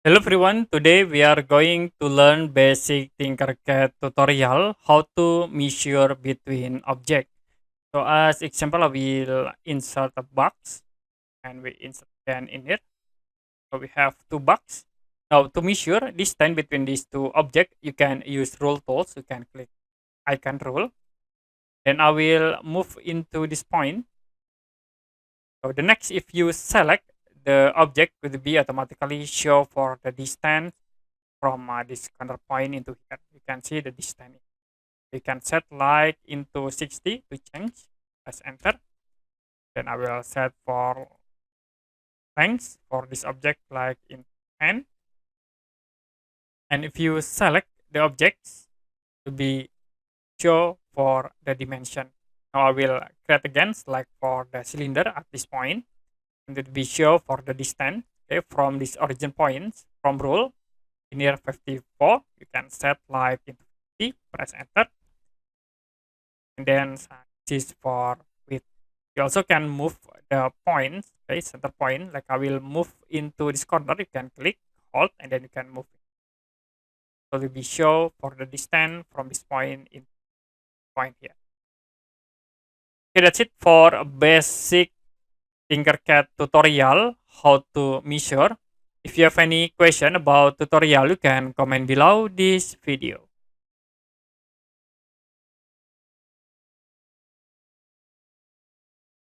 Hello everyone, today we are going to learn basic TinkerCAD tutorial how to measure between objects. So as example, I will insert a box and we insert pen in here. So we have two boxes. Now to measure distance between these two objects, you can use rule tools. You can click icon rule. Then I will move into this point. So the next, if you select the object will be automatically show for the distance from this corner point into here. You can see the distance. You can set like into 60 to change. Press enter. Then I will set for length for this object like in 10. And if you select the objects to be show for the dimension. Now I will create again like for the cylinder at this point. And it will be show for the distance, okay, from this origin point from rule near 54. You can set like into 50, press enter. And then this is for width. You also can move the points, okay, center point. Like I will move into this corner. You can click, hold, and then you can move. So it will be show for the distance from this point in point here. Okay, that's it for a basic TinkerCAD tutorial how to measure. If you have any question about tutorial, you can comment below this video.